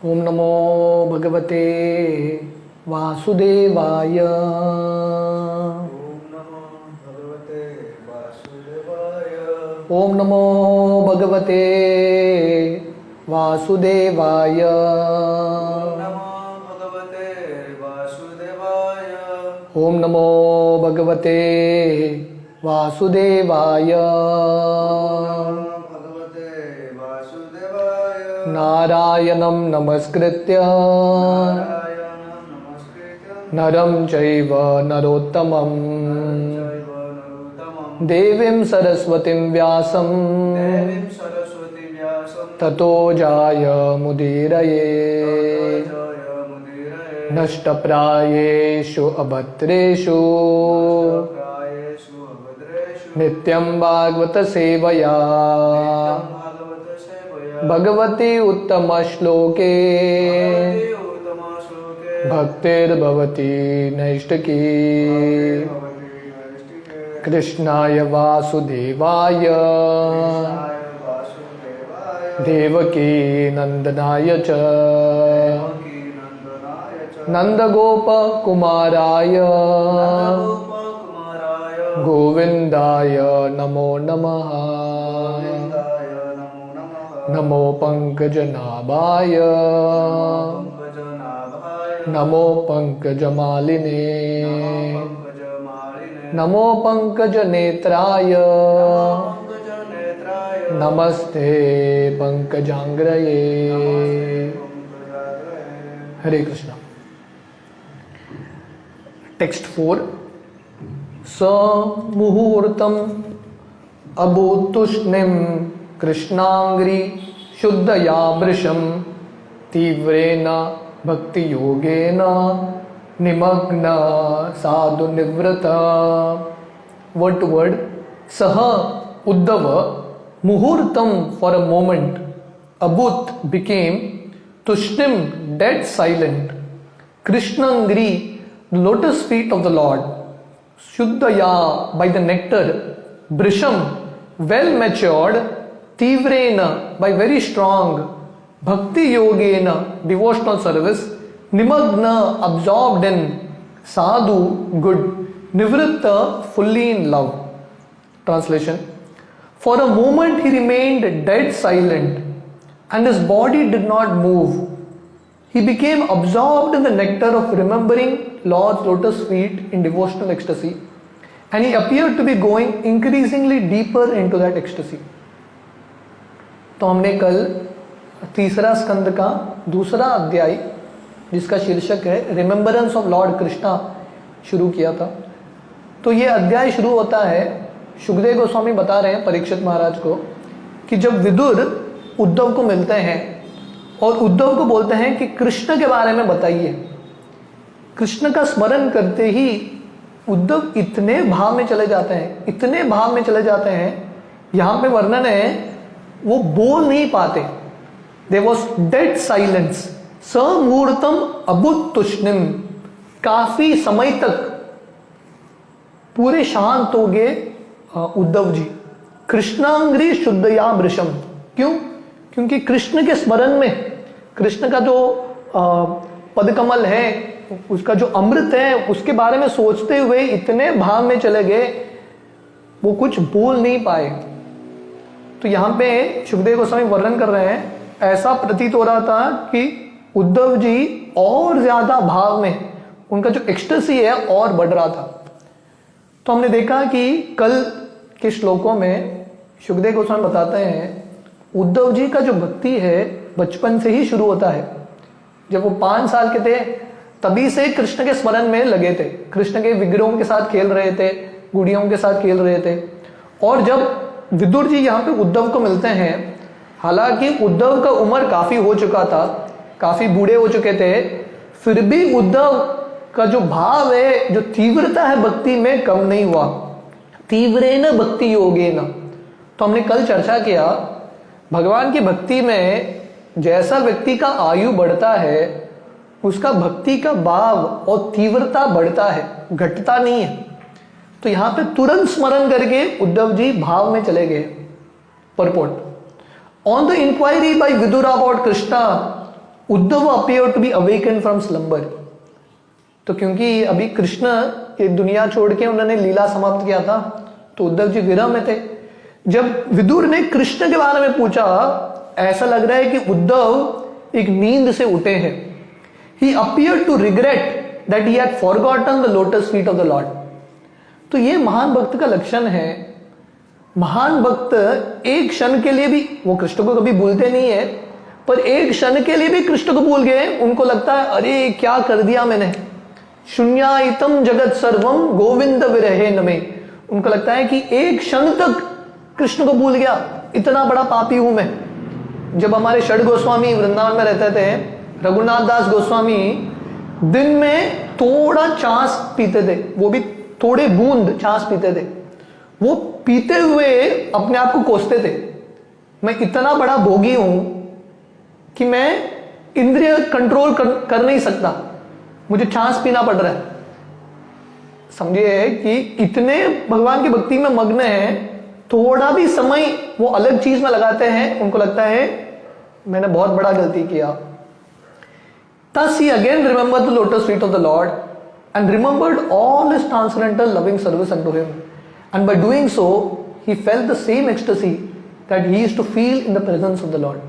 ओम नमो भगवते वासुदेवाय। ओम नमो भगवते वासुदेवाय। ओम नमो भगवते वासुदेवाय। नारायणं नमस्कृत्य नरं चैव नरोत्तमं देवीं सरस्वतीं व्यासं ततो जायमुदीरये। नष्टप्रायेषु अभद्रेषु नित्यं भागवत सेवया भगवती उत्तम श्लोके भक्तिर्भवती नैष्ठिकी। कृष्णाय वासुदेवाय देवकी नंदनाय च नंदगोपकुमाराय गोविंदाय नमो नमः। नमो पंकजनाभाय नमो पंकजमालिने नमो पंकजनेत्राय नमस्ते पंकजांग्रये। हरे कृष्णा। टेक्स्ट 4। स मुहूर्तम अभूतुष्णिम कृष्णांग्री शुद्धया वृषं तीव्रेण भक्ति योगेन निमग्न साधु निवृत। Word to word. सह Uddhav मुहूर्तम for a moment. Abhut became tushnim dead silent. Krishnangri the lotus feet of the Lord. Shuddhaya by the nectar. Brisham well matured. Tivrena by very strong. Bhakti yogena devotional service. Nimagna absorbed in. Sadhu good. Nivritta fully in love. Translation. For a moment he remained dead silent and his body did not move. He became absorbed in the nectar of remembering Lord's lotus feet in devotional ecstasy, and he appeared to be going increasingly deeper into that ecstasy. तो हमने कल तीसरा स्कंद का दूसरा अध्याय जिसका शीर्षक है रिमेम्बरेंस ऑफ लॉर्ड कृष्णा शुरू किया था। तो ये अध्याय शुरू होता है, सुखदेव गोस्वामी बता रहे हैं परीक्षित महाराज को कि जब विदुर उद्धव को मिलते हैं और उद्धव को बोलते हैं कि कृष्ण के बारे में बताइए, कृष्ण का स्मरण करते ही उद्धव इतने भाव में चले जाते हैं, इतने भाव में चले जाते हैं, यहाँ पे वर्णन है वो बोल नहीं पाते। There was dead silence. समूर्तम अभूत तुष्णिम, काफी समय तक पूरे शांत हो गए उद्धव जी। कृष्णांग्री शुद्धया वृषम, क्यों? क्योंकि कृष्ण के स्मरण में, कृष्ण का जो पदकमल है, उसका जो अमृत है, उसके बारे में सोचते हुए इतने भाव में चले गए वो कुछ बोल नहीं पाए। तो यहाँ पे सुखदेव गोस्वामी वर्णन कर रहे हैं, ऐसा प्रतीत हो रहा था कि उद्धव जी और ज्यादा भाव में, उनका जो एक्सटेसी है और बढ़ रहा था। तो हमने देखा कि कल के श्लोकों में सुखदेव गोस्वामी बताते हैं उद्धव जी का जो भक्ति है बचपन से ही शुरू होता है। जब वो 5 साल के थे तभी से कृष्ण के स्मरण में लगे थे, कृष्ण के विग्रहों के साथ खेल रहे थे, गुड़ियों के साथ खेल रहे थे। और जब विदुर जी यहाँ पे उद्धव को मिलते हैं, हालांकि उद्धव का उम्र काफी हो चुका था, काफी बूढ़े हो चुके थे, फिर भी उद्धव का जो भाव है, जो तीव्रता है भक्ति में, कम नहीं हुआ। तीव्रेन भक्ति योगेन। तो हमने कल चर्चा किया भगवान की भक्ति में जैसा व्यक्ति का आयु बढ़ता है उसका भक्ति का भाव और तीव्रता बढ़ता है, घटता नहीं है। तो यहां पे तुरंत स्मरण करके उद्धव जी भाव में चले गए। Purport: on the inquiry by Vidura about Krishna, Uddhava appear to be awaken from slumber. तो क्योंकि अभी कृष्ण ये दुनिया छोड़ के उन्होंने लीला समाप्त किया था, तो उद्धव जी विरह में थे। जब विदुर ने कृष्ण के बारे में पूछा, ऐसा लग रहा है कि उद्धव एक नींद से उठे हैं। He appear to regret that he had forgotten the lotus feet of the Lord. तो ये महान भक्त का लक्षण है। महान भक्त एक क्षण के लिए भी, वो कृष्ण को कभी भूलते नहीं है, पर एक क्षण के लिए भी कृष्ण को भूल गए, उनको लगता है अरे क्या कर दिया मैंने, शून्यायतम जगत सर्वम गोविंद विरहे नमे। उनको लगता है कि एक क्षण तक कृष्ण को भूल गया, इतना बड़ा पापी हूं मैं। जब हमारे षड गोस्वामी वृंदावन में रहते थे, रघुनाथ दास गोस्वामी दिन में थोड़ा छाछ पीते थे, वो भी थोड़े बूंद छाछ पीते थे। वो पीते हुए अपने आप को कोसते थे, मैं इतना बड़ा भोगी हूं कि मैं इंद्रिय कंट्रोल कर नहीं सकता, मुझे छाछ पीना पड़ रहा है। समझिए कि इतने भगवान की भक्ति में मग्न हैं, थोड़ा भी समय वो अलग चीज में लगाते हैं, उनको लगता है मैंने बहुत बड़ा गलती किया। Thus he again remembered the lotus feet of the Lord and remembered all his transcendental loving service unto him. And by doing so, he felt the same ecstasy that he used to feel in the presence of the Lord.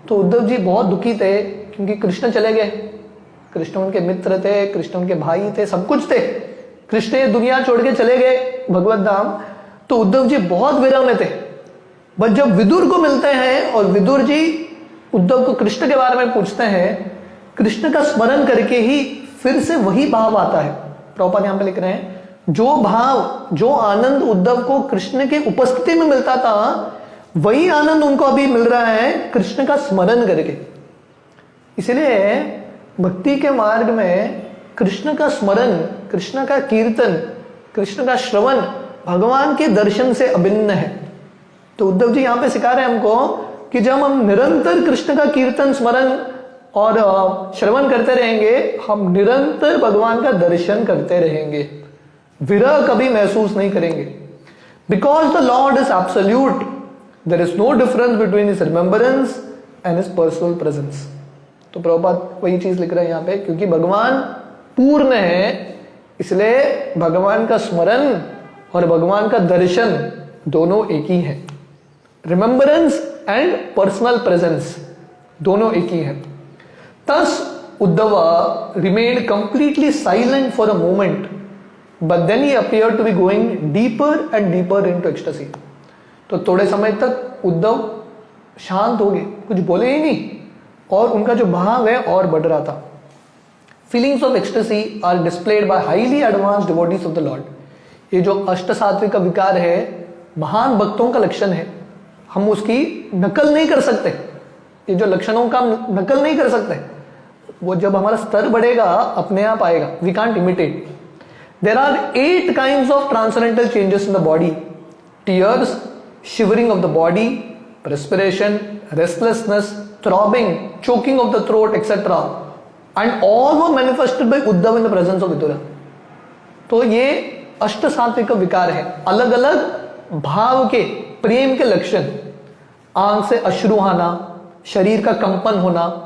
तो उद्धव जी बहुत दुखी थे क्योंकि कृष्ण चले गए। कृष्ण उनके मित्र थे, कृष्ण उनके भाई थे, सब कुछ थे। कृष्ण ये दुनिया छोड़ के चले गए भगवत धाम, तो उद्धव जी बहुत विरह में थे। बट जब विदुर को मिलते हैं और विदुर जी उद्धव को कृष्ण के बारे में पूछते हैं, कृष्ण का स्मरण करके ही फिर से वही भाव आता है। प्रभुपाद यहां पे लिख रहे हैं, जो भाव, जो आनंद उद्धव को कृष्ण के उपस्थिति में मिलता था, वही आनंद उनको अभी मिल रहा है कृष्ण का स्मरण करके। इसलिए भक्ति के मार्ग में कृष्ण का स्मरण, कृष्ण का कीर्तन, कृष्ण का श्रवण भगवान के दर्शन से अभिन्न है। तो उद्धव जी यहां पे सिखा रहे हैं हमको कि जब हम निरंतर कृष्ण का कीर्तन, स्मरण और श्रवण करते रहेंगे, हम निरंतर भगवान का दर्शन करते रहेंगे, विरह कभी महसूस नहीं करेंगे। Because the Lord is absolute, there is no difference between his remembrance and his personal presence. तो प्रभुपाद वही चीज लिख रहे हैं यहाँ पे, क्योंकि भगवान पूर्ण है, इसलिए भगवान का स्मरण और भगवान का दर्शन दोनों एक ही है। रिमेम्बरेंस एंड पर्सनल प्रेजेंस दोनों एक ही है। Thus, Uddhava remained completely silent for a moment, but then he appeared to be going deeper and deeper into ecstasy. तो थोड़े समय तक उद्धव शांत हो गए, कुछ बोले ही नहीं, और उनका जो भाव है और बढ़ रहा था। Feelings of ecstasy are displayed by highly advanced devotees of the Lord. ये जो अष्ट सात्विक का विकार है, महान भक्तों का लक्षण है। हम उसकी नकल नहीं कर सकते, ये जो लक्षणों का नकल नहीं कर सकते, वो जब हमारा स्तर बढ़ेगा अपने आप आएगा। We can't imitate. There are 8 kinds of transcendental changes in the body: tears, shivering of the body, respiration, restlessness, throbbing, choking of the throat etcetera, and all were manifested by Uddhava in the presence of Vidura. तो ये अष्ट सात्विक विकार है, अलग अलग भाव के, प्रेम के लक्षण। आंख से अश्रु आना, शरीर का कंपन होना,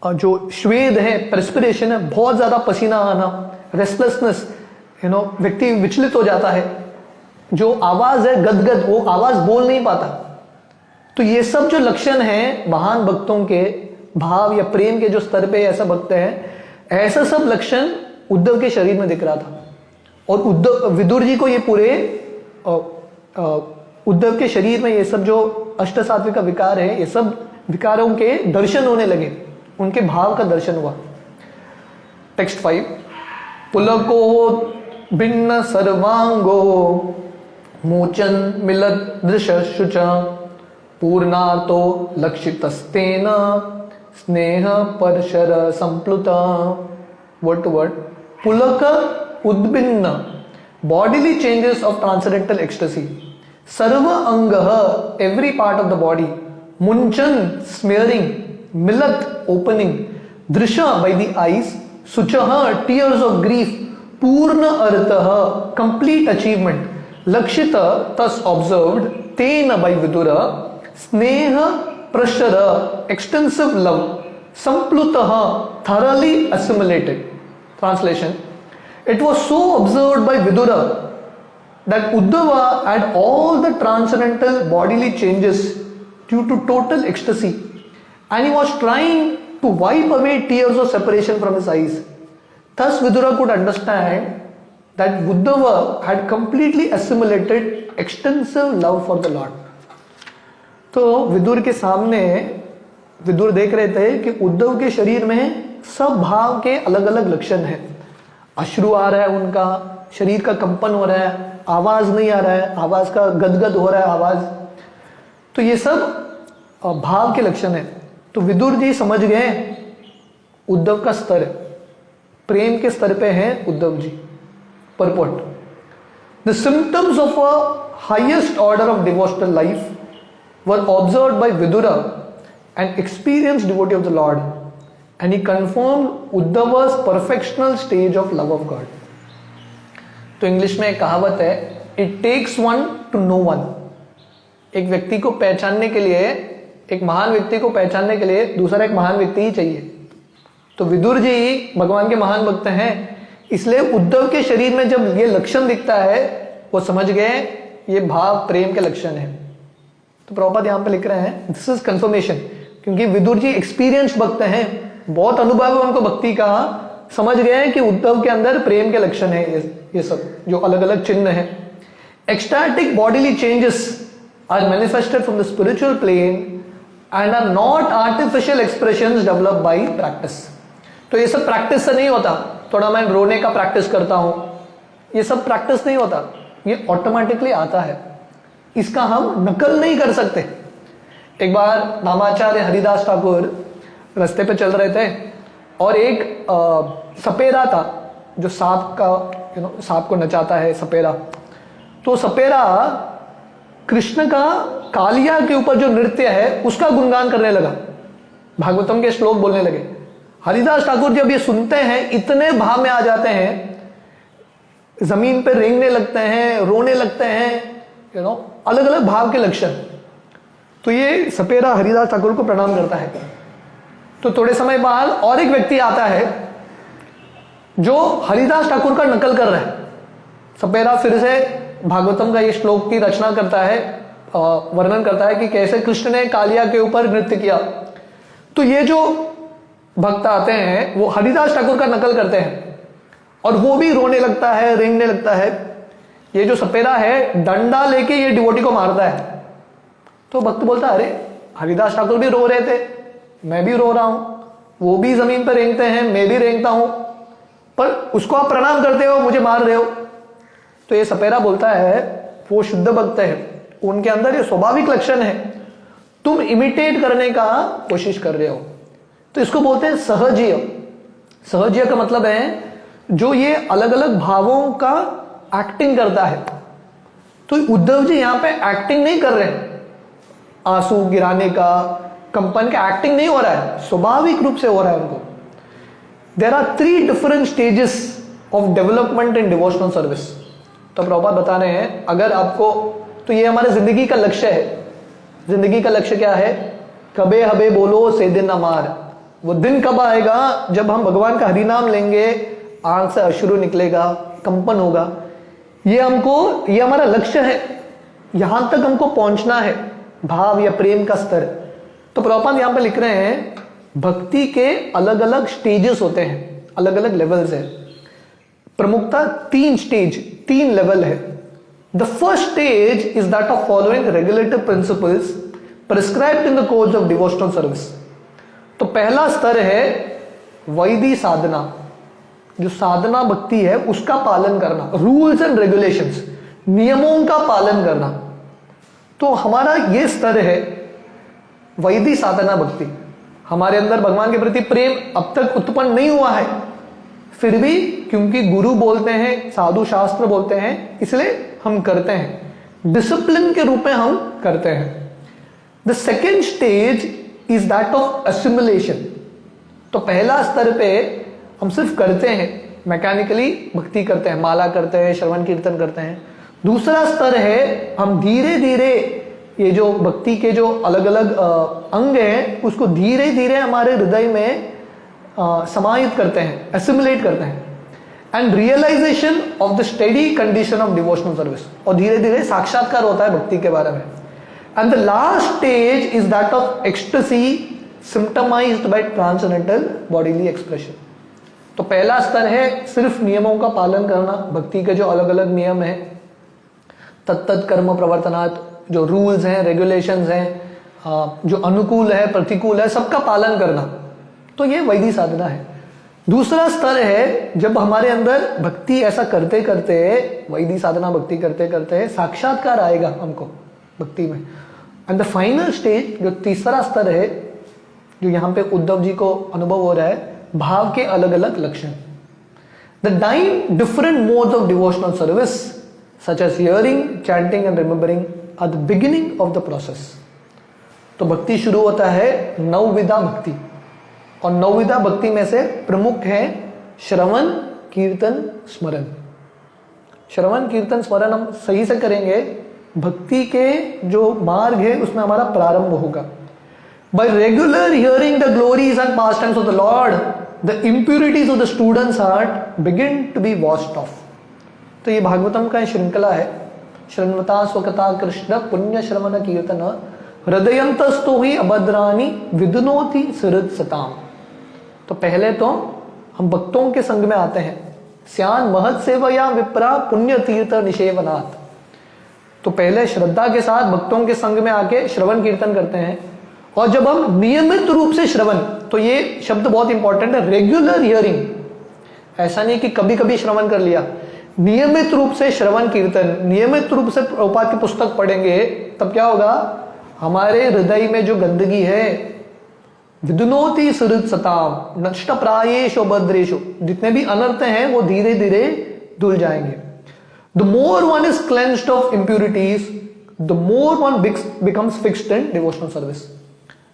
और जो श्वेद है, प्रेस्पिरेशन है, बहुत ज्यादा पसीना आना, रेस्टलेसनेस, व्यक्ति विचलित हो जाता है, जो आवाज है गदगद, वो आवाज बोल नहीं पाता। तो ये सब जो लक्षण है महान भक्तों के, भाव या प्रेम के जो स्तर पे ऐसा भक्त है, ऐसा सब लक्षण उद्धव के शरीर में दिख रहा था। और विदुर जी को ये पूरे उद्धव के शरीर में ये सब जो अष्ट सात्विक का विकार है, ये सब विकारों के दर्शन होने लगे, उनके भाव का दर्शन हुआ। टेक्स्ट 5, पुलको भिन्न सर्वांगो मोचन मिलत दृश शुच पूर्णातो लक्षितस्तेन स्नेह परशर संप्लुता। वर्ड टू वर्ड, पुलक उद्भिन्न, bodily changes of transcendental ecstasy. Sarva angah, every part of the body. Munchan, smearing. Milat, opening. Drisha, by the eyes. Suchaha, tears of grief. Purna arthaha, complete achievement. Lakshita, thus observed. Tena, by vidura. Sneha, prashara, extensive love. samplutah, thoroughly assimilated. Translation: it was so observed by Vidura that Uddhava had all the transcendental bodily changes due to total ecstasy, and he was trying to wipe away tears of separation from his eyes. Thus Vidura could understand that Uddhava had completely assimilated extensive love for the Lord. तो विदुर के सामने विदुर देख रहे थे कि उद्धव के शरीर में सब भाव के अलग अलग लक्षण हैं। अश्रु आ रहा है, उनका शरीर का कंपन हो रहा है, आवाज नहीं आ रहा है, आवाज का गदगद हो रहा है आवाज। तो ये सब भाव के लक्षण है। तो विदुर जी समझ गए उद्धव का स्तर, प्रेम के स्तर पे हैं Uddhav ji. Purport: The symptoms of a highest order of devotional life were observed by Vidura, an experienced devotee of the Lord, and he confirmed Uddhava's perfectional stage of love of God. तो इंग्लिश में एक कहावत है, It takes one to know one. एक व्यक्ति को पहचानने के लिए, एक महान व्यक्ति को पहचानने के लिए दूसरा एक महान व्यक्ति ही चाहिए। तो विदुर जी भगवान के महान भक्त हैं, इसलिए उद्धव के शरीर में जब ये लक्षण दिखता है वो समझ गए ये भाव प्रेम के लक्षण है। तो प्रभुपाद यहां पे लिख रहे हैं दिस इज कंफर्मेशन, क्योंकि विदुर जी एक्सपीरियंस भक्त हैं, बहुत अनुभव है उनको भक्ति का, समझ गए कि उद्धव के अंदर प्रेम के लक्षण है ये सब जो अलग अलग चिन्ह है। Ecstatic bodily changes are manifested from the spiritual plane and are not artificial expressions developed by practice. तो ये सब प्रैक्टिस से नहीं होता, थोड़ा मैं रोने का प्रैक्टिस करता हूं, ये सब प्रैक्टिस नहीं होता, ये ऑटोमेटिकली आता है, इसका हम नकल नहीं कर सकते। एक बार नामाचार्य हरिदास ठाकुर रास्ते पे चल रहे थे और एक सपेरा था जो सांप का सांप को नचाता है सपेरा। तो सपेरा कृष्ण का कालिया के ऊपर जो नृत्य है उसका गुणगान करने लगा, भागवतम के श्लोक बोलने लगे। हरिदास ठाकुर जब ये सुनते हैं इतने भाव में आ जाते हैं, जमीन पे रेंगने लगते हैं, रोने लगते हैं, अलग अलग भाव के लक्षण। तो ये सपेरा हरिदास ठाकुर को प्रणाम करता है। तो थोड़े समय बाद और एक व्यक्ति आता है जो हरिदास ठाकुर का नकल कर रहा है। सपेरा फिर से भागवतम का ये श्लोक की रचना करता है, वर्णन करता है कि कैसे कृष्ण ने कालिया के ऊपर नृत्य किया। तो ये जो भक्त आते हैं वो हरिदास ठाकुर का नकल करते हैं और वो भी रोने लगता है, रेंगने लगता है। ये जो सपेरा है डंडा लेके ये डिवोटी को मारता है। तो भक्त बोलता है अरे हरिदास ठाकुर भी रो रहे थे, मैं भी रो रहा हूं, वो भी जमीन पर रेंगते हैं, मैं भी रेंगता हूं, पर उसको आप प्रणाम करते हो, मुझे मार रहे हो। तो ये सपेरा बोलता है वो शुद्ध भक्त है, उनके अंदर ये स्वाभाविक लक्षण है, तुम इमिटेट करने का कोशिश कर रहे हो। तो इसको बोलते हैं सहजीय। सहजीय का मतलब है जो ये अलग अलग भावों का एक्टिंग करता है। तो उद्धव जी यहां पे एक्टिंग नहीं कर रहे हैं, आंसू गिराने का, कंपन का एक्टिंग नहीं हो रहा है, स्वाभाविक रूप से हो रहा है उनको। There are 3 different stages of development in devotional service. तो प्रभुपाद बता रहे हैं अगर आपको, तो ये हमारे जिंदगी का लक्ष्य है। जिंदगी का लक्ष्य क्या है? कबे हबे बोलो से दिन अमार। वो दिन कब आएगा जब हम भगवान का हरिनाम लेंगे, आंख से अश्रु निकलेगा, कंपन होगा। ये हमारा लक्ष्य है, यहां तक हमको पहुंचना है, भाव या प्रेम का स्तर। तो प्रभुपाद यहां पे लिख रहे हैं भक्ति के अलग अलग स्टेजेस होते हैं, अलग अलग लेवल्स है। प्रमुखता 3 स्टेज, 3 लेवल है। The first stage is that of following regulative principles prescribed in the course of devotional service. तो पहला स्तर है वैदिक साधना, जो साधना भक्ति है उसका पालन करना, रूल्स एंड रेगुलेशंस, नियमों का पालन करना। तो हमारा ये स्तर है वैदिक साधना भक्ति। हमारे अंदर भगवान के प्रति प्रेम अब तक उत्पन्न नहीं हुआ है, फिर भी क्योंकि गुरु बोलते हैं, साधु शास्त्र बोलते हैं, इसलिए हम करते हैं, डिसिप्लिन के रूप में हम करते हैं। The second stage is that of assimilation. तो पहला स्तर पे हम सिर्फ करते हैं, मैकेनिकली भक्ति करते हैं, माला करते हैं, श्रवण कीर्तन करते हैं। दूसरा स्तर है हम धीरे धीरे ये जो भक्ति के जो अलग अलग अंग हैं उसको धीरे धीरे हमारे हृदय में समाहित करते हैं, एसिमुलेट करते हैं, and realisation of the steady condition of devotional service, और धीरे धीरे साक्षात्कार होता है भक्ति के बारे में. And the last stage is that of ecstasy symptomized by transcendental bodily expression. तो पहला स्तर है सिर्फ नियमों का पालन करना, भक्ति के जो अलग अलग नियम हैं, तत्त कर्म प्रवर्तनात्, जो रूल्स हैं, रेगुलेशंस हैं, जो अनुकूल है प्रतिकूल है, सबका पालन करना, तो ये वैदिक साधना है. दूसरा स्तर है जब हमारे अंदर भक्ति ऐसा करते करते, वैदिक साधना भक्ति करते करते साक्षात्कार आएगा हमको भक्ति में. एंड द फाइनल स्टेज जो तीसरा स्तर है, जो यहाँ पे उद्धव जी को अनुभव हो रहा है, भाव के अलग अलग लक्षण. The 9 different modes of devotional service such as hearing, chanting and remembering are the beginning of the process. तो भक्ति शुरू होता है नवविधा भक्ति, और नवविधा भक्ति में से प्रमुख है श्रवण, कीर्तन, स्मरण. श्रवण, कीर्तन, स्मरण हम सही से करेंगे, भक्ति के जो मार्ग है उसमें हमारा प्रारंभ होगा. By regular hearing the glories and pastimes of the Lord, the impurities of the student's heart begin to be washed off. तो ये भागवतम का श्रृंखला है. श्रृण्वता स्वकता कृष्ण पुण्य श्रवण कीर्तन हृदयंतस्तो ही अभद्रानी विदुनोति सुहृद सताम. तो पहले तो हम भक्तों के संग में आते हैं. स्यान महत सेवया विप्रा पुण्य तीर्थ निषेवनात्. तो पहले श्रद्धा के साथ भक्तों के संग में आके श्रवण कीर्तन करते हैं, और जब हम नियमित रूप से श्रवण, तो ये शब्द बहुत इंपॉर्टेंट है, रेगुलर हियरिंग. ऐसा नहीं कि कभी कभी श्रवण कर लिया, नियमित रूप से श्रवण कीर्तन, नियमित रूप से प्रभुपाद की पुस्तक पढ़ेंगे, तब क्या होगा, हमारे हृदय में जो गंदगी है, विदुनोति सुहृद सताम नष्ट प्रायेषु भद्रेषु, जितने भी अनर्थ हैं वो धीरे धीरे धुल जाएंगे. The more one is cleansed of impurities, the more one becomes fixed in devotional service.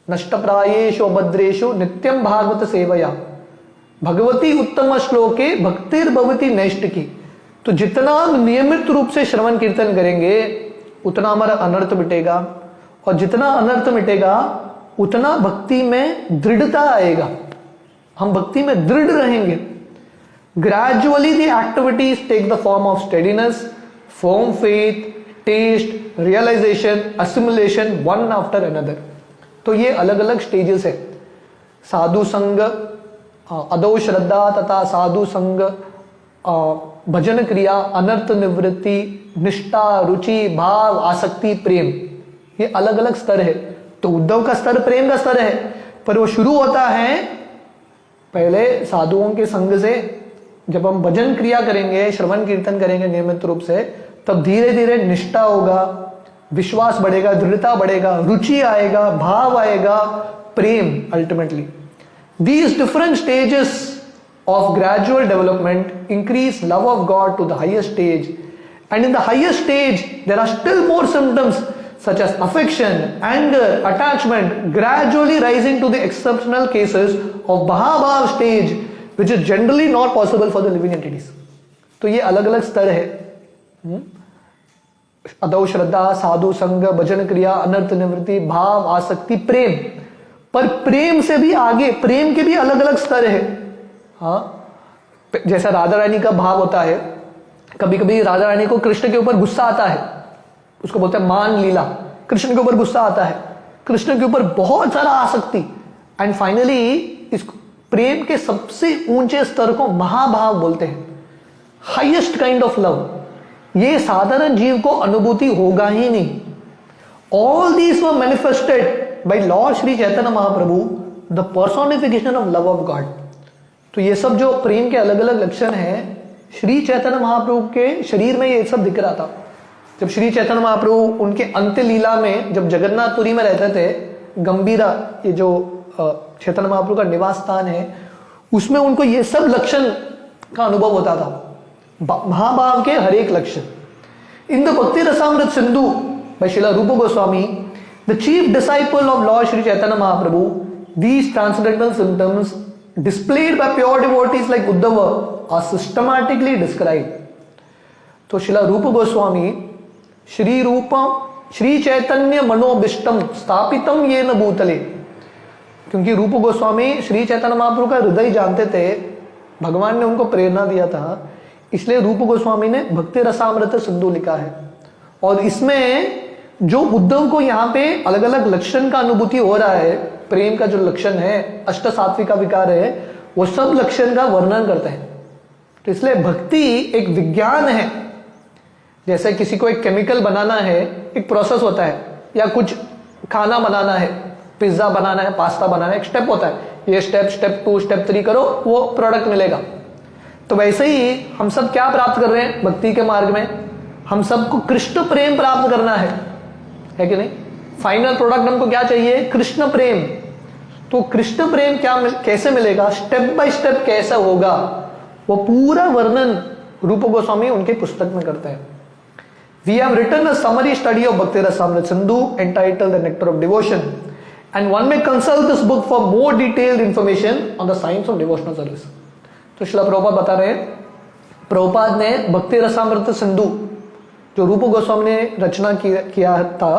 नष्ट प्रायेषु भद्रेषु नित्यम भागवत सेवया भगवती उत्तम श्लोके भक्तिर भवती नैष्टिकी. तो जितना हम नियमित रूप से श्रवण कीर्तन करेंगे उतना हमारा अनर्थ मिटेगा, और जितना अनर्थ मिटेगा उतना भक्ति में दृढ़ता आएगा, हम भक्ति में दृढ़ रहेंगे. Gradually the activities take the form of steadiness, firm faith, taste, realisation, assimilation, one after another. तो ये अलग अलग स्टेजेस है. साधु संग, अदो श्रद्धा तथा साधु संग, भजन क्रिया, अनर्थ निवृत्ति, निष्ठा, रुचि, भाव, आसक्ति, प्रेम, ये अलग अलग स्तर है. तो उद्धव का स्तर प्रेम का स्तर है, पर वो शुरू होता है पहले साधुओं के संग से. जब हम भजन क्रिया करेंगे, श्रवण कीर्तन करेंगे नियमित रूप से, तब धीरे धीरे निष्ठा होगा, विश्वास बढ़ेगा, दृढ़ता बढ़ेगा, रुचि आएगा, भाव आएगा, प्रेम. Ultimately these different stages of gradual development increase love of God to the highest stage, and in the highest stage there are still more symptoms such as affection, anger, attachment, gradually rising to the exceptional cases of Mahabhav stage, which is generally not possible for the living entities. तो ये अलग अलग स्तर है. अदौ श्रद्धा, साधु संग, भजन क्रिया, अनर्थ निवृत्ति, भाव, आसक्ति, प्रेम. पर प्रेम से भी आगे, प्रेम के भी अलग अलग स्तर है. हाँ, जैसा राधा रानी का भाव होता है, कभी कभी राधा रानी को कृष्ण के ऊपर गुस्सा आता है, उसको बोलते हैं मान लीला. कृष्ण के ऊपर गुस्सा आता है, कृष्ण के ऊपर बहुत सारा आसक्ति, एंड फाइनली इस प्रेम के सबसे ऊंचे स्तर को महाभाव बोलते हैं, हाईएस्ट काइंड ऑफ लव. ये साधारण जीव को अनुभूति होगा ही नहीं. All these were manifested by Lord Shri Chaitanya Mahaprabhu, the personification of love of God. तो ये सब जो प्रेम के अलग अलग लक्षण हैं, श्री चैतन्य महाप्रभु के शरीर में ये सब दिख रहा था. जब श्री चैतन्य महाप्रभु उनके अंत्य लीला में, जब जगन्नाथपुरी में रहते थे, गंभीरा, ये जो चैतन्य महाप्रभु का निवास स्थान है, उसमें उनको ये सब लक्षण का अनुभव होता था, महाभाव के हर एक लक्षण. इन द भक्ति रसामृत सिंधु बाय श्रील रूप Goswami, the chief disciple of Lord Shri Chaitanya Mahaprabhu, these transcendental symptoms displayed by pure devotees like Uddhava are systematically described. तो श्रील रूप गोस्वामी श्री रूप श्री चैतन्य मनोभिष्टम स्थापितम ये न भूतले, क्योंकि रूप गोस्वामी श्री चैतन्य महाप्रभु का हृदय जानते थे, भगवान ने उनको प्रेरणा दिया था, इसलिए रूप गोस्वामी ने भक्ति रसामृत सिंधु लिखा है। और इसमें जो उद्धव को यहाँ पे अलग अलग लक्षण का अनुभूति हो रहा है, प्रेम का जो लक्षण है, अष्ट सात्विक विकार है, वो सब लक्षण का वर्णन करते हैं। तो इसलिए भक्ति एक विज्ञान है। जैसे किसी को एक केमिकल बनाना है, एक प्रोसेस होता है, या कुछ खाना बनाना है, पिज्जा बनाना है, पास्ता बनाना है, एक स्टेप होता है, ये स्टेप 2 स्टेप 3 करो, वो प्रोडक्ट मिलेगा। तो वैसे ही हम सब क्या प्राप्त कर रहे हैं भक्ति के मार्ग में, हम सबको कृष्ण प्रेम प्राप्त करना है कि नहीं? फाइनल प्रोडक्ट हमको क्या चाहिए? कृष्ण प्रेम। तो कृष्ण प्रेम कैसे मिलेगा, स्टेप बाय स्टेप कैसा होगा, वो पूरा वर्णन रूप गोस्वामी उनके पुस्तक में करते हैं। We have written a summary study of Bhakti Rasamrita Sindhu entitled The Nectar of Devotion, and one may consult this book for more detailed information on the science of devotional service. तो श्रील प्रभुपाद बता रहे हैं, प्रभुपाद ने भक्ति रसामृत सिंधु जो रूप गोस्वामी ने रचना किया था,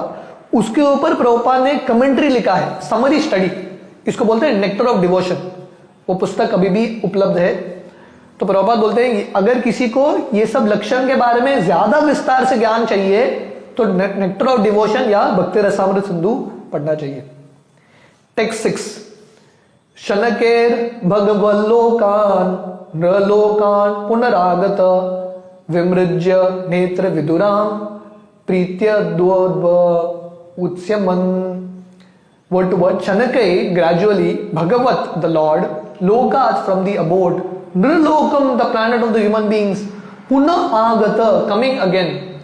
उसके ऊपर प्रभुपाद ने कमेंट्री लिखा है, समरी स्टडी, इसको बोलते हैं नेक्टर ऑफ डिवोशन। वो पुस्तक अभी भी उपलब्ध है। तो प्रभुपाद बोलते हैं अगर किसी को ये सब लक्षण के बारे में ज्यादा विस्तार से ज्ञान चाहिए तो नेक्टर ऑफ डिवोशन या भक्ति रसामृत सिंधु पढ़ना चाहिए। टेक्स्ट 6, शनकेर भगवल्लोकान नृलोकान पुनरागत विमृज्य नेत्र विदुराम प्रीत्य द्वोद्व उत्स्यमन। Word to word, Shanake gradually Bhagavat the Lord Lokat from the abode, Nrilokam the planet of the human beings, Puna Agata coming again,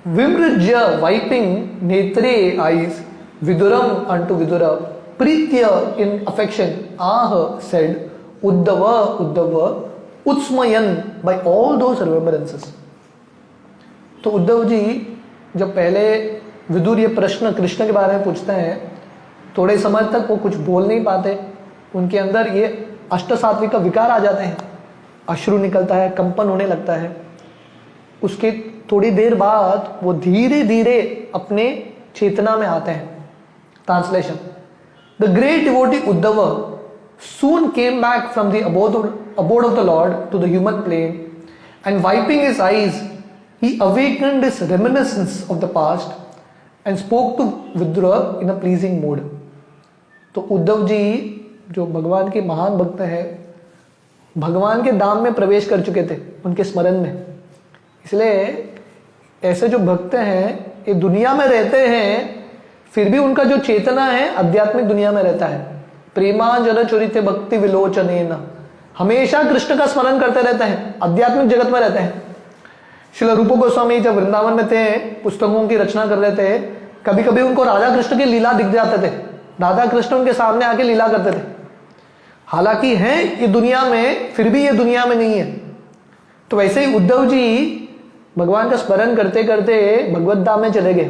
Vimrajya wiping Netre eyes, Viduram unto Vidura, Pritya in affection, Ah said, Uddhava, Utsmayan by all those remembrances. तो उद्धव जी जब पहले विदुर ये प्रश्न कृष्ण के बारे में पूछते हैं, थोड़े समय तक वो कुछ बोल नहीं पाते, उनके अंदर ये अष्ट सात्विक का विकार आ जाते हैं, अश्रु निकलता है, कंपन होने लगता है। उसके थोड़ी देर बाद वो धीरे धीरे अपने चेतना में आते हैं। Translation, the great devotee Uddhav soon came back from the abode of the Lord to the human plane, and wiping his eyes, he awakened his reminiscence of the past and spoke to Vidura in a pleasing mood. तो उद्धव जी जो भगवान के महान भक्त हैं, भगवान के धाम में प्रवेश कर चुके थे उनके स्मरण में, इसलिए ऐसे जो भक्त हैं ये दुनिया में रहते हैं, फिर भी उनका जो चेतना है आध्यात्मिक दुनिया में रहता है। प्रेमांजल चरित भक्ति विलोचनेन, हमेशा कृष्ण का स्मरण करते रहते हैं, आध्यात्मिक जगत में रहते हैं। श्रील रूप गोस्वामी जब वृंदावन में थे, पुस्तकों की रचना कर रहे थे, कभी कभी उनको राधा कृष्ण की लीला दिख जाते थे, राधा कृष्ण उनके सामने आके लीला करते थे। हालांकि हैं ये दुनिया में, फिर भी ये दुनिया में नहीं है। तो वैसे ही उद्धव जी भगवान का स्मरण करते करते भगवत धाम में चले गए,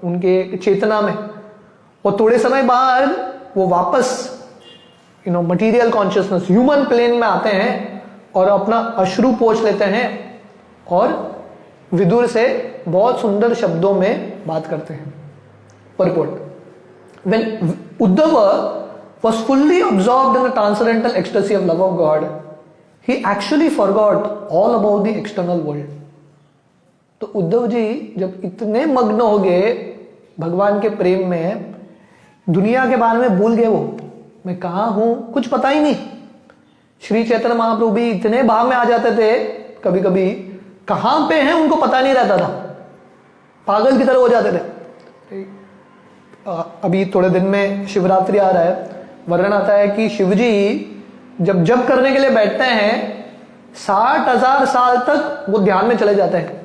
उनके चेतना में, और थोड़े समय बाद वो वापस मटीरियल कॉन्शियसनेस ह्यूमन प्लेन में आते हैं और अपना अश्रु पोंछ लेते हैं और विदुर से बहुत सुंदर शब्दों में बात करते हैं। Purport, when Uddhava was fully absorbed in the transcendental ecstasy of love of God, he actually forgot all about the external world. तो उद्धव जी जब इतने मग्न हो गए भगवान के प्रेम में, दुनिया के बारे में भूल गए, वो मैं कहाँ हूं कुछ पता ही नहीं। श्री चैतन्य महाप्रभु भी इतने भाव में आ जाते थे, कभी कभी कहां पे हैं उनको पता नहीं रहता था, पागल की तरह हो जाते थे। अभी थोड़े दिन में शिवरात्रि आ रहा है, वर्णन आता है कि शिवजी जब जप करने के लिए बैठते हैं 60,000 साल तक वो ध्यान में चले जाते हैं,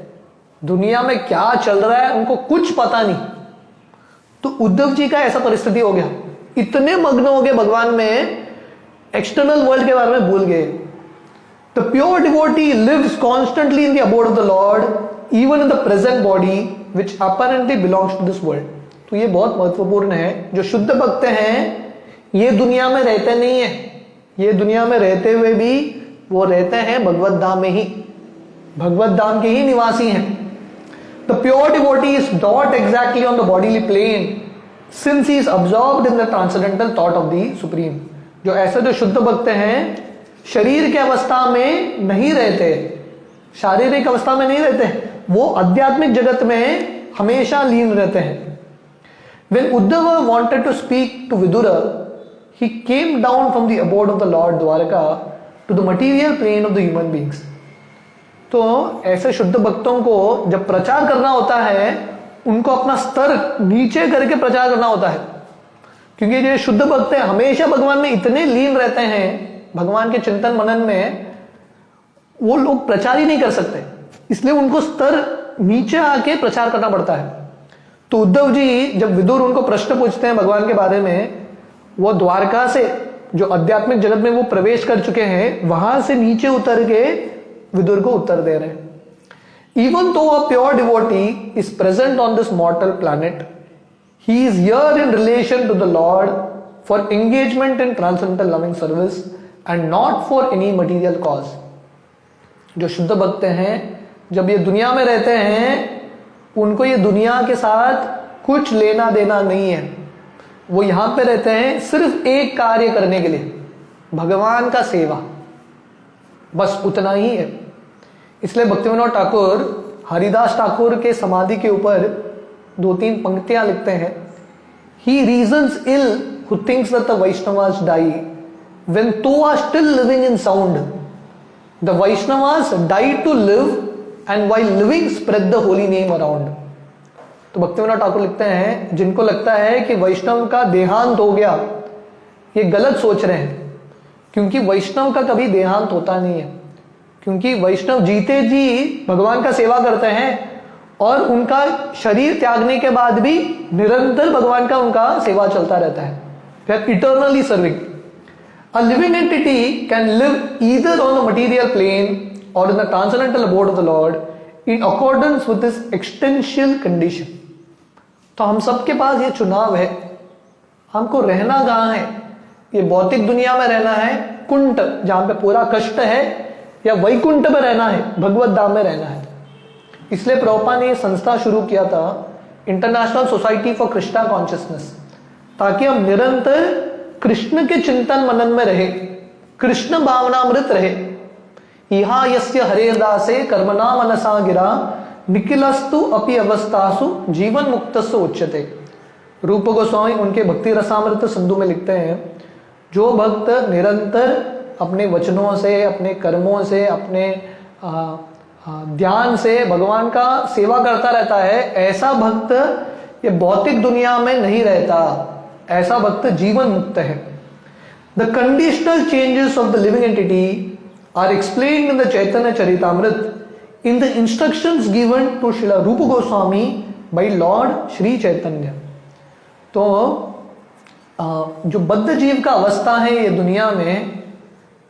दुनिया में क्या चल रहा है उनको कुछ पता नहीं। तो उद्धव जी का ऐसा परिस्थिति हो गया, इतने मग्न हो गए भगवान में, एक्सटर्नल वर्ल्ड के बारे में भूल गए। The pure devotee lives constantly in the abode of the Lord, even in the present body, which apparently belongs to this world. तो ये बहुत महत्वपूर्ण है। जो शुद्ध भक्त हैं ये दुनिया में रहते नहीं है, ये दुनिया में रहते हुए भी वो रहते हैं भगवत धाम में ही, भगवत धाम के ही निवासी हैं। The pure devotee is not exactly on the bodily plane since he is absorbed in the transcendental thought of the Supreme. जो ऐसे जो शुद्ध भक्त हैं शरीर के अवस्था में नहीं रहते, शारीरिक अवस्था में नहीं रहते, वो आध्यात्मिक जगत में हमेशा लीन रहते हैं. When Uddhava wanted to speak to Vidura, he came down from the abode of the Lord Dwaraka to the material plane of the human beings. तो ऐसे शुद्ध भक्तों को जब प्रचार करना होता है उनको अपना स्तर नीचे करके प्रचार करना होता है, क्योंकि ये शुद्ध भक्त हैं हमेशा भगवान में इतने लीन रहते हैं, भगवान के चिंतन मनन में वो लोग प्रचार ही नहीं कर सकते, इसलिए उनको स्तर नीचे आके प्रचार करना पड़ता है. तो उद्धव जी जब विदुर उनको प्रश्न पूछते हैं भगवान के बारे में, वो द्वारका से जो आध्यात्मिक जगत में वो प्रवेश कर चुके हैं वहां से नीचे उतर के विदुर को उत्तर दे रहे हैं. Even though a pure devotee is present on this mortal planet, he is here in relation to the Lord for engagement in transcendental loving service and not for any material cause. जो शुद्ध भक्त हैं जब ये दुनिया में रहते हैं उनको ये दुनिया के साथ कुछ लेना देना नहीं है, वो यहां पे रहते हैं सिर्फ एक कार्य करने के लिए, भगवान का सेवा, बस उतना ही है. इसलिए भक्तिविनोद ठाकुर हरिदास ठाकुर के समाधि के ऊपर 2-3 पंक्तियां लिखते हैं. He reasons ill who thinks that the Vaishnavas die when though are still living in sound. The Vaishnavas die to live and while living spread the holy name around. तो भक्तिविनोद ठाकुर लिखते हैं जिनको लगता है कि वैष्णव का देहांत हो गया, ये गलत सोच रहे हैं, क्योंकि वैष्णव का कभी देहांत होता नहीं है, क्योंकि वैष्णव जीते जी भगवान का सेवा करते हैं और उनका शरीर त्यागने के बाद भी निरंतर भगवान का उनका सेवा चलता रहता है. They are eternally serving. A living entity can live either on the material plane or in the transcendental abode of the Lord in accordance with this existential condition. तो हम सबके पास ये चुनाव है, हमको रहना कहाँ है, ये भौतिक दुनिया में रहना है कुंठ जहां पे पूरा कष्ट है, या वैकुंठ में रहना है, भगवत धाम में रहना है. इसलिए प्रभुपाद ने संस्था शुरू किया था international society for Krishna consciousness, ताकि हम निरंतर कृष्ण के चिंतन मनन में रहे, कृष्ण भावनामृत रहे. इहा यस्य हरेदासे कर्मणा मनसा गिरा निखिलस्तु अपि अवस्थासु जीवन मुक्तस्सु उच्यते. रूप गोस्वामी उनके भक्ति रसामृत सिंधु में लिखते हैं, जो भक्त निरंतर अपने वचनों से, अपने कर्मों से, अपने ध्यान से भगवान का सेवा करता रहता है, ऐसा भक्त ये भौतिक दुनिया में नहीं रहता, ऐसा भक्त जीवन मुक्त है. The conditional changes of the living entity are explained in the Chaitanya Charitamrita in the instructions given to Srila Rupa Goswami by Lord Shri Chaitanya. तो जो बद्ध जीव का अवस्था है ये दुनिया में,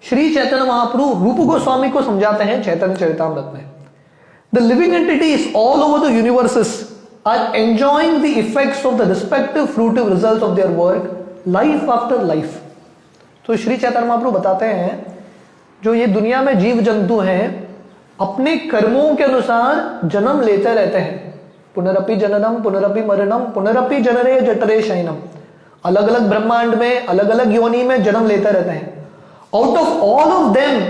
श्री चैतन्य महाप्रभु रूप गोस्वामी को समझाते हैं चैतन्य चरितामृत में. The living entities all over the universes are enjoying the effects of the respective fruitive results of their work life after life. तो श्री चैतन्य महाप्रभु बताते हैं जो ये दुनिया में जीव जंतु हैं अपने कर्मों के अनुसार जन्म लेते रहते हैं. पुनरपि जननम पुनरपि मरणम पुनरपि जनरे जठरे शयनम. अलग अलग ब्रह्मांड में अलग अलग योनि में जन्म लेते रहते हैं. Out of all of them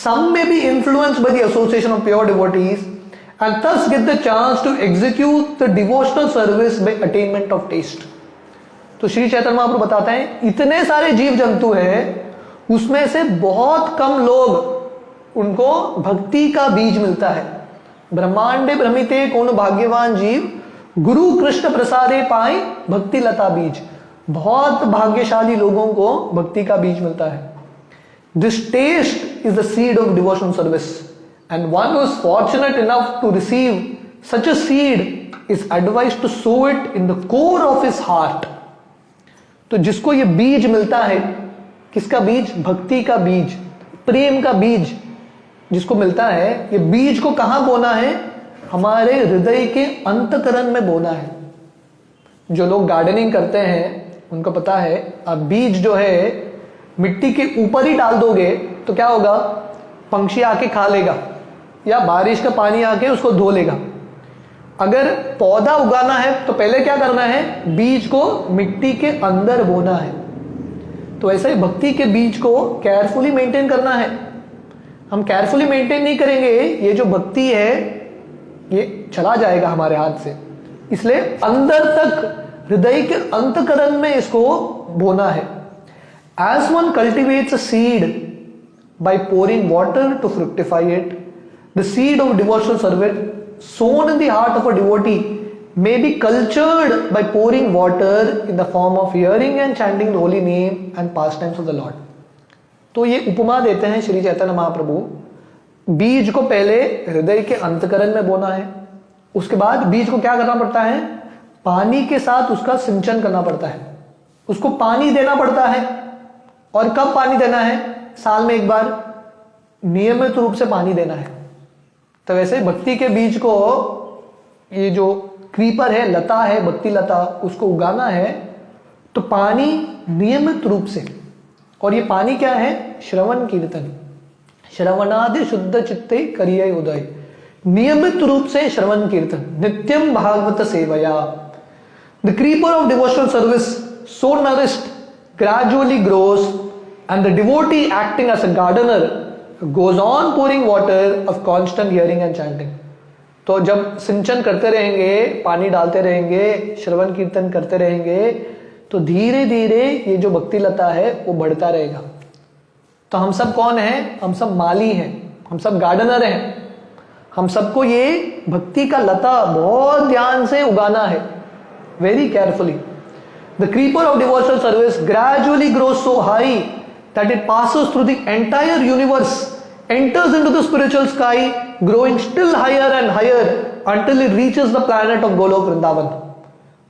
some may be influenced by the association of pure devotees and thus get the chance to execute the devotional service by attainment of taste. तो श्री चैतन्य महाप्रभु बताते हैं इतने सारे जीव जंतु हैं, उसमें से बहुत कम लोग उनको भक्ति का बीज मिलता है. ब्रह्मांडे भ्रमिते कौन भाग्यवान जीव गुरु कृष्ण प्रसादे पाए भक्ति लता बीज. बहुत भाग्यशाली लोगों को भक्ति का बीज मिलता है. This taste is the seed of devotional service and one who is fortunate enough to receive such a seed is advised to sow it in the core of his heart. तो जिसको ये बीज मिलता है, किसका बीज? भक्ति का बीज, प्रेम का बीज जिसको मिलता है, ये बीज को कहां बोना है? हमारे हृदय के अंतकरण में बोना है. जो लोग गार्डनिंग करते हैं उनको पता है, अब बीज जो है मिट्टी के ऊपर ही डाल दोगे तो क्या होगा? पंछी आके खा लेगा या बारिश का पानी आके उसको धो लेगा. अगर पौधा उगाना है तो पहले क्या करना है, बीज को मिट्टी के अंदर बोना है। तो ऐसे ही भक्ति के बीज को केयरफुली मेंटेन करना है। हम केयरफुली मेंटेन नहीं करेंगे, ये जो भक्ति है ये चला जाएगा हमारे हाथ से। इसलिए अंदर तक, हृदय के अंतःकरण में इसको बोना है। As one cultivates a seed by pouring water to fructify it, the seed of devotional service sown in the heart of a devotee may be cultured by pouring water in the form of hearing and chanting the holy name and pastimes of the Lord. तो ये उपमा देते हैं श्री चैतन्य महाप्रभु। बीज को पहले हृदय के अंतःकरण में बोना है, उसके बाद बीज को क्या करना पड़ता है, पानी के साथ उसका सिंचन करना पड़ता है, उसको पानी देना पड़ता है। और कब पानी देना है, साल में एक बार नियमित रूप से पानी देना है। तो वैसे भक्ति के बीज को, ये जो क्रीपर है, लता है, भक्ति लता, उसको उगाना है तो पानी नियमित रूप से। और ये पानी क्या है, श्रवण कीर्तन। श्रवणादि शुद्ध चित्ते करिए उदय, नियमित रूप से श्रवण कीर्तन, नित्यम भागवत सेवया। The creeper of devotional service so nourished gradually grows, and the devotee acting as a gardener goes on pouring water of constant hearing and chanting. तो जब सिंचन करते रहेंगे, पानी डालते रहेंगे, श्रवण कीर्तन करते रहेंगे, तो धीरे धीरे ये जो भक्ति लता है वो बढ़ता रहेगा। तो हम सब कौन हैं, हम सब माली हैं, हम सब गार्डनर हैं। हम सबको ये भक्ति का लता बहुत ध्यान से उगाना है, very carefully. The creeper of devotional service gradually grows so high that it passes through the entire universe, enters into the spiritual sky, growing still higher and higher until it reaches the planet of Golok Vrindavan.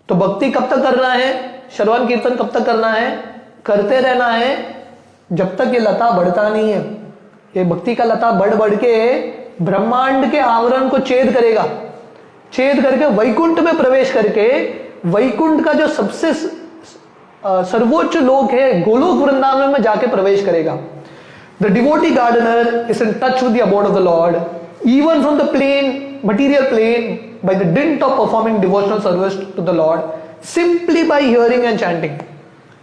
तो भक्ति कब तक करना है, श्रवण कीर्तन कब तक करना है, करते रहना है जब तक ये लता बढ़ता नहीं है। ये भक्ति का लता बढ़ बढ़ के ब्रह्मांड के आवरण को छेद करेगा, छेद करके वैकुंठ में प्रवेश करके, वैकुंठ का जो सबसे सर्वोच्च लोक है, गोलोक वृंदावन में जाके प्रवेश करेगा। The devotee gardener is in touch with the abode of the Lord even from the plane, material plane, by the dint of performing devotional service to the Lord, simply by hearing and chanting.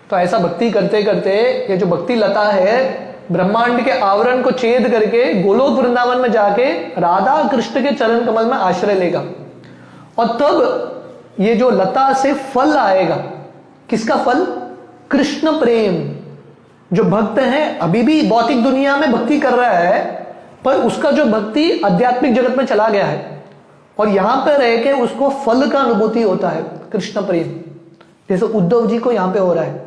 तो ऐसा भक्ति करते करते ये जो भक्ति लता है ब्रह्मांड के आवरण को छेद करके गोलोक वृंदावन में जाके राधा कृष्ण के चरण कमल में आश्रय लेगा। और तब ये जो लता से फल आएगा, किसका फल, कृष्ण प्रेम। जो भक्त है अभी भी भौतिक दुनिया में भक्ति कर रहा है, पर उसका जो भक्ति आध्यात्मिक जगत में चला गया है और यहां पर रह के उसको फल का अनुभूति होता है, कृष्ण प्रेम। जैसे उद्धव जी को यहां पे हो रहा है,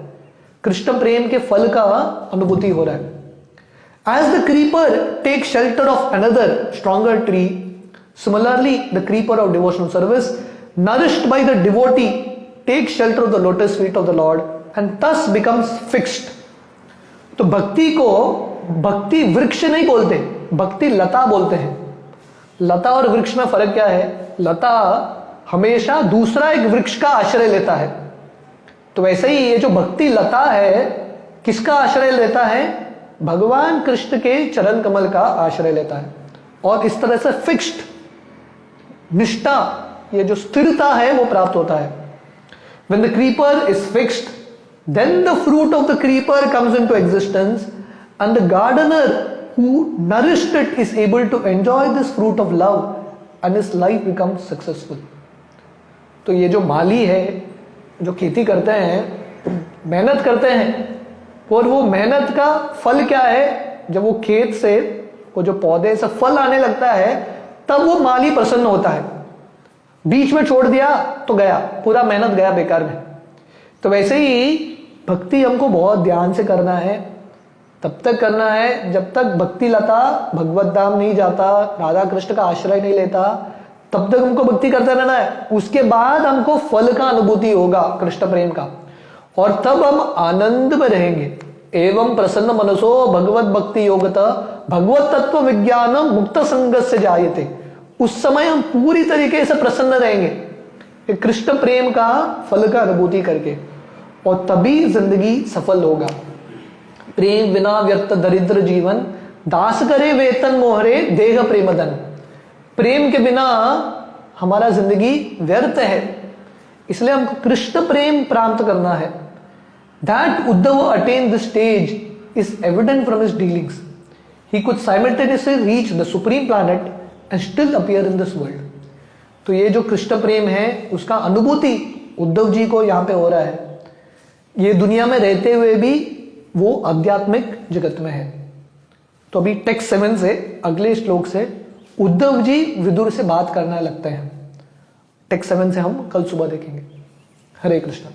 कृष्ण प्रेम के फल का अनुभूति हो रहा है। As the creeper takes shelter of another stronger tree, similarly the creeper of devotional service, nourished by the devotee, takes shelter of the lotus feet of the Lord and thus becomes fixed. तो भक्ति को भक्ति वृक्ष नहीं बोलते, भक्ति लता बोलते हैं। लता और वृक्ष में फर्क क्या है, लता हमेशा दूसरा एक वृक्ष का आश्रय लेता है। तो वैसे ही ये जो भक्ति लता है किसका आश्रय लेता है, भगवान कृष्ण के चरण कमल का आश्रय लेता है। और इस तरह से फिक्स्ड, निष्ठा, ये जो स्थिरता है वो प्राप्त होता है। When the creeper is fixed, then the fruit of the creeper comes into existence and the gardener who nourished it is able to enjoy this fruit of love and his life becomes successful. तो ये जो माली है, जो खेती करते हैं, मेहनत करते हैं, और वो मेहनत का फल क्या है, जब वो खेत से, वो जो पौधे से फल आने लगता है, तब वो माली प्रसन्न होता है। बीच में छोड़ दिया तो गया, पूरा मेहनत गया बेकार में। तो वैसे ही भक्ति हमको बहुत ध्यान से करना है, तब तक करना है जब तक भक्ति लता भगवत धाम नहीं जाता, राधा कृष्ण का आश्रय नहीं लेता, तब तक हमको भक्ति करते रहना है। उसके बाद हमको फल का अनुभूति होगा, कृष्ण प्रेम का, और तब हम आनंद में रहेंगे। एवं प्रसन्न मनसो भगवत भक्ति योगता भगवत तत्व विज्ञान मुक्त संगत से जायते। उस समय हम पूरी तरीके से प्रसन्न रहेंगे कृष्ण प्रेम का फल का अनुभूति करके, और तभी जिंदगी सफल होगा। प्रेम बिना व्यर्थ दरिद्र जीवन, दास करे वेतन मोहरे देह प्रेमदन। प्रेम के बिना हमारा जिंदगी व्यर्थ है, इसलिए हमको कृष्ण प्रेम प्राप्त करना है. That Uddhav attain this stage is evident from his dealings. He could simultaneously reach the supreme planet and still appear in this world. तो ये जो कृष्ण प्रेम है उसका अनुभूति उद्धव जी को यहाँ पे हो रहा है. ये दुनिया में रहते हुए भी वो आध्यात्मिक जगत में है. तो अभी टेक्स्ट 7 से अगले श्लोक से उद्धव जी विदुर से बात करने लगते हैं. टेक्स्ट 7 से हम कल सुबह देखेंगे. हरे कृष्ण.